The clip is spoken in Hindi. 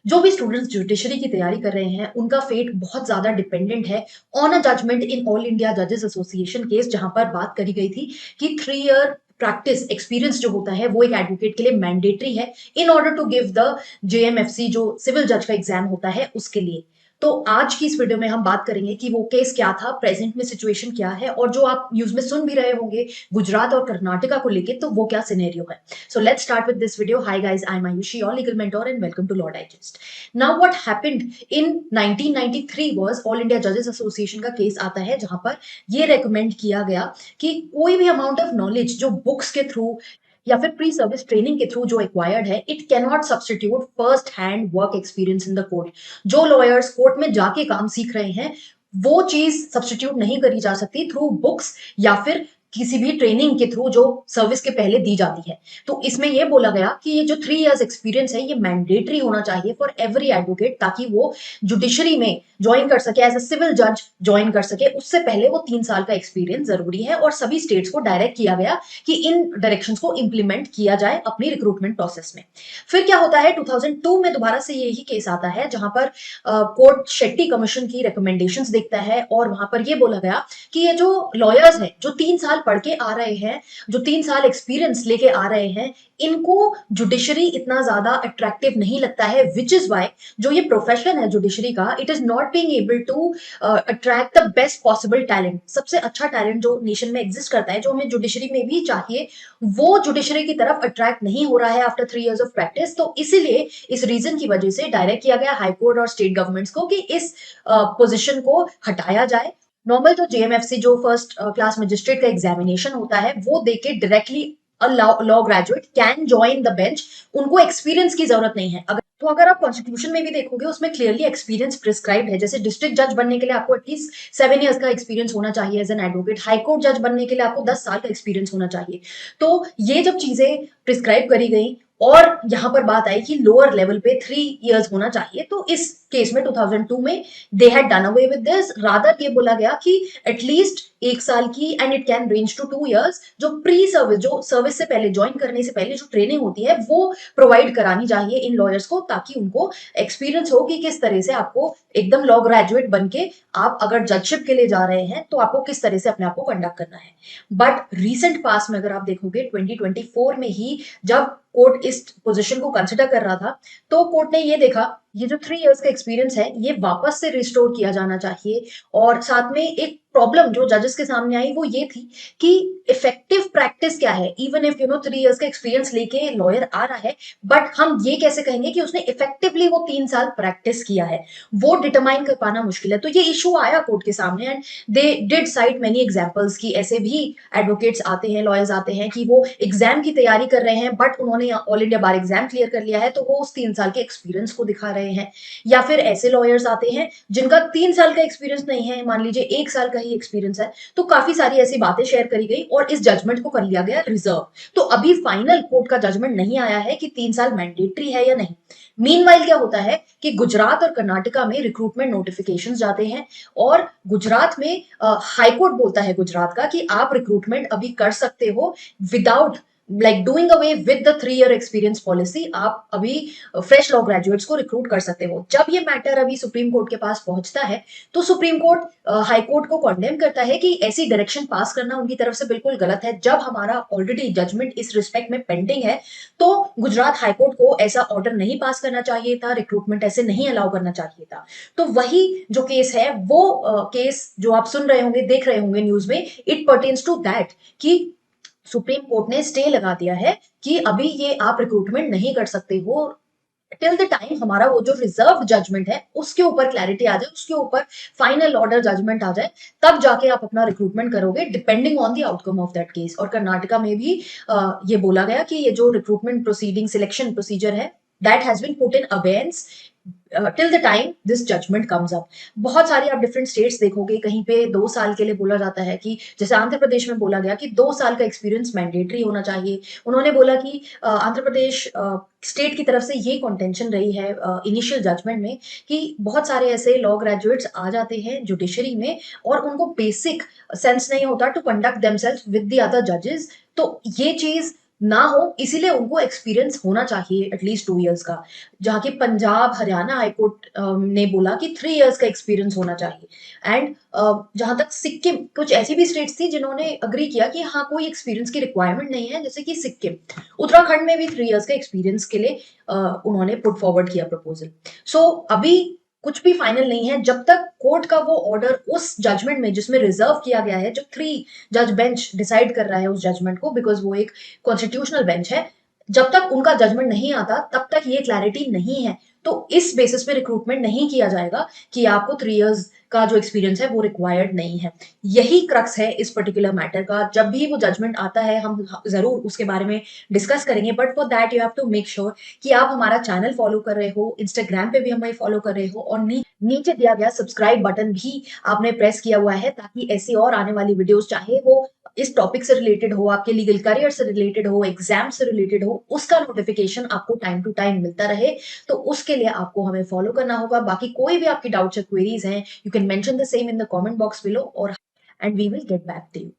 जो भी स्टूडेंट्स जुडिशरी की तैयारी कर रहे हैं उनका फेट बहुत ज्यादा डिपेंडेंट है on a judgment in All India जजेस एसोसिएशन केस, जहां पर बात करी गई थी कि 3 ईयर प्रैक्टिस एक्सपीरियंस जो होता है वो एक एडवोकेट के लिए मैंडेटरी है in order to give the JMFC जो सिविल जज का एग्जाम होता है उसके लिए। तो आज की इस वीडियो में हम बात करेंगे कि वो केस क्या था, प्रेजेंट में सिचुएशन क्या है, और जो आप न्यूज में सुन भी रहे होंगे गुजरात और कर्नाटका को लेके, तो वो क्या सिनेरियो है। So let's start with this video. Hi guys, I'm Ayushi, your legal mentor, and welcome to Law Digest. Now what happened in 1993 was All India Judges Association का केस आता है जहां पर ये रेकमेंड किया गया कि कोई भी अमाउंट ऑफ नॉलेज जो बुक्स के थ्रू या फिर प्री सर्विस ट्रेनिंग के थ्रू जो एक्वायर्ड है, it can not substitute first hand work experience in the court. जो लॉयर्स कोर्ट में जाके काम सीख रहे हैं वो चीज सब्सटीट्यूट नहीं करी जा सकती थ्रू बुक्स या फिर किसी भी ट्रेनिंग के थ्रू जो सर्विस के पहले दी जाती है। तो इसमें यह बोला गया कि ये जो 3 इयर्स एक्सपीरियंस है ये मैंडेटरी होना चाहिए फॉर एवरी एडवोकेट, ताकि वो जुडिशरी में ज्वाइन कर सके, एज अ सिविल जज ज्वाइन कर सके। उससे पहले वो 3 साल का एक्सपीरियंस जरूरी है, और सभी स्टेट्स को डायरेक्ट किया गया कि इन डायरेक्शंस को इंप्लीमेंट किया जाए अपनी रिक्रूटमेंट प्रोसेस में। फिर क्या होता है, 2002 में दोबारा से यही केस आता है जहां पर कोर्ट शेट्टी कमीशन की रिकमेंडेशंस देखता है, और वहां पर यह बोला गया कि ये जो लॉयर्स हैं जो 3 साल पढ़ के आ रहे हैं, जो 3 साल एक्सपीरियंस लेके आ रहे हैं, इनको जुडिशरी इतना ज्यादा अट्रैक्टिव नहीं लगता है, विच इज वाई जो ये प्रोफेशन है जुडिशरी का, it is not being able to attract the best possible talent. सबसे अच्छा टैलेंट जो नेशन में एग्जिस्ट करता है, जो हमें जुडिशरी में भी चाहिए, वो जुडिशरी की तरफ अट्रैक्ट नहीं हो रहा है आफ्टर 3 इयर्स ऑफ प्रैक्टिस। तो इसीलिए इस रीजन की वजह से डायरेक्ट किया गया हाईकोर्ट और स्टेट गवर्नमेंट्स को कि इस पोजिशन को हटाया जाए। नॉर्मल जो जेएमएफसी जो फर्स्ट क्लास मजिस्ट्रेट का एग्जामिनेशन होता है वो देके directly law graduate can join the bench, उनको एक्सपीरियंस की जरूरत नहीं है। अगर आप कॉन्स्टिट्यूशन में भी देखोगे उसमें क्लियरली एक्सपीरियंस प्रिस्क्राइब है। जैसे डिस्ट्रिक्ट जज बनने के लिए आपको एटलीस्ट 7 इयर्स का एक्सपीरियंस होना चाहिए एज एन एडवोकेट, हाईकोर्ट जज बनने के लिए आपको 10 साल का एक्सपीरियंस होना चाहिए। तो ये जब चीजें प्रिस्क्राइब करी गई और यहां पर बात आई कि लोअर लेवल पे 3 इयर्स होना चाहिए, तो इस केस में 2002 में they had done away with this. Rather ये बोला गया कि एटलीस्ट 1 साल की, and it can range to 2 years, जो प्री सर्विस, जो सर्विस से पहले ज्वाइन करने से पहले जो ट्रेनिंग होती है वो प्रोवाइड करानी चाहिए इन लॉयर्स को, ताकि उनको एक्सपीरियंस हो कि किस तरह से आपको एकदम लॉ ग्रेजुएट बन के आप अगर जजशिप के लिए जा रहे हैं तो आपको किस तरह से अपने आप को कंडक्ट करना है। बट रिसेंट पास में अगर आप देखोगे 2024 में ही जब कोर्ट इस पोजीशन को कंसिडर कर रहा था, तो कोर्ट ने ये देखा ये जो 3 इयर्स का एक्सपीरियंस है ये वापस से रिस्टोर किया जाना चाहिए। और साथ में एक प्रॉब्लम जो जजेस के सामने आई वो ये थी कि इफेक्टिव प्रैक्टिस क्या है। इवन इफ 3 इयर्स का एक्सपीरियंस लेके लॉयर आ रहा है, बट हम ये कैसे कहेंगे कि उसने इफेक्टिवली वो 3 साल प्रैक्टिस किया है, वो डिटरमाइन कर पाना मुश्किल है। तो ये इशू आया कोर्ट के सामने, and they did site many examples की ऐसे भी एडवोकेट्स आते हैं, लॉयर्स आते हैं कि वो एग्जाम की तैयारी कर रहे हैं बट उन्होंने ऑल इंडिया बार एग्जाम क्लियर कर लिया है, तो वो उस 3 साल के एक्सपीरियंस को दिखा रहे हैं। या फिर ऐसे लॉयर्स आते हैं जिनका 3 साल का एक्सपीरियंस नहीं है, मान लीजिए 1 साल का ही एक्सपीरियंस है, तो काफी सारी ऐसी बातें शेयर करी गई और इस जजमेंट को कर लिया गया रिजर्व। तो अभी फाइनल कोर्ट का जजमेंट नहीं आया है कि 3 साल मैंडेटरी है या नहीं। मीनवाइल क्या होता है कि गुजरात और कर्नाटका में रिक्रूटमेंट नोटिफिकेशंस जाते हैं, और गुजरात में हाईकोर्ट बोलता है गुजरात का कि आप रिक्रूटमेंट अभी कर सकते हो without like doing away with the 3 year experience policy. आप अभी फ्रेश लॉ ग्रेजुएट्स को रिक्रूट कर सकते हो। जब ये मैटर अभी सुप्रीम कोर्ट के पास पहुंचता है तो सुप्रीम कोर्ट हाई कोर्ट को कॉन्डेम करता है कि ऐसी डायरेक्शन पास करना उनकी तरफ से बिल्कुल गलत है। जब हमारा ऑलरेडी जजमेंट इस रिस्पेक्ट में पेंडिंग है, तो गुजरात हाईकोर्ट को ऐसा ऑर्डर नहीं पास करना चाहिए था, रिक्रूटमेंट ऐसे नहीं अलाउ करना चाहिए था। तो वही जो केस है वो केस जो आप सुन रहे होंगे, देख रहे होंगे न्यूज में, इट पर्टेन्स टू दैट कि सुप्रीम कोर्ट ने स्टे लगा दिया है कि अभी ये आप रिक्रूटमेंट नहीं कर सकते हो टिल द टाइम हमारा वो जो रिजर्व जजमेंट है उसके ऊपर क्लैरिटी आ जाए, उसके ऊपर फाइनल ऑर्डर जजमेंट आ जाए, तब जाके आप अपना रिक्रूटमेंट करोगे depending on the outcome of that case. और कर्नाटका में भी ये बोला गया कि ये जो रिक्रूटमेंट प्रोसीडिंग सिलेक्शन प्रोसीजर है that has been put in abeyance till the time this judgment comes up. बहुत सारी आप डिफरेंट स्टेट्स देखोगे, कहीं पे 2 साल के लिए बोला जाता है कि जैसे आंध्र प्रदेश में बोला गया कि 2 साल का एक्सपीरियंस मैंडेटरी होना चाहिए। उन्होंने बोला कि आंध्र प्रदेश स्टेट की तरफ से ये कॉन्टेंशन रही है इनिशियल जजमेंट में कि बहुत सारे ऐसे लॉ ग्रेजुएट्स आ जाते हैं जुडिशरी में और उनको बेसिक सेंस नहीं होता to conduct themselves with the other जजेस। तो ये चीज ना हो, इसीलिए उनको एक्सपीरियंस होना चाहिए एटलीस्ट 2 इयर्स का। जहाँ की पंजाब, हरियाणा हाई कोर्ट ने बोला कि 3 इयर्स का एक्सपीरियंस होना चाहिए। एंड जहाँ तक सिक्किम, कुछ ऐसी भी स्टेट्स थी जिन्होंने एग्री किया कि हाँ, कोई एक्सपीरियंस की रिक्वायरमेंट नहीं है, जैसे कि सिक्किम। उत्तराखंड में भी 3 इयर्स का एक्सपीरियंस के लिए उन्होंने पुट फॉरवर्ड किया प्रपोजल। सो अभी कुछ भी फाइनल नहीं है जब तक कोर्ट का वो ऑर्डर उस जजमेंट में जिसमें रिजर्व किया गया है, जो 3 जज बेंच डिसाइड कर रहा है उस जजमेंट को, बिकॉज वो एक कॉन्स्टिट्यूशनल बेंच है। जब तक उनका जजमेंट नहीं आता तब तक ये क्लैरिटी नहीं है। तो इस बेसिस पे रिक्रूटमेंट नहीं किया जाएगा कि आपको 3 इयर्स का जो एक्सपीरियंस है वो रिक्वायर्ड नहीं है। यही क्रक्स है इस पर्टिकुलर मैटर का। जब भी वो जजमेंट आता है हम जरूर उसके बारे में डिस्कस करेंगे, but for that you have to make sure कि आप हमारा चैनल फॉलो कर रहे हो, इंस्टाग्राम पे भी हमें फॉलो कर रहे हो, और नीचे दिया गया सब्सक्राइब बटन भी आपने प्रेस किया हुआ है, ताकि ऐसी और आने वाली वीडियोस, चाहे वो इस टॉपिक से रिलेटेड हो, आपके लीगल करियर से रिलेटेड हो, एग्जाम से रिलेटेड हो, उसका नोटिफिकेशन आपको टाइम टू टाइम मिलता रहे। तो उसके लिए आपको हमें फॉलो करना होगा। बाकी कोई भी आपकी डाउट्स या क्वेरीज हैं, you can mention the same in the comment box below, और and we will get back to you.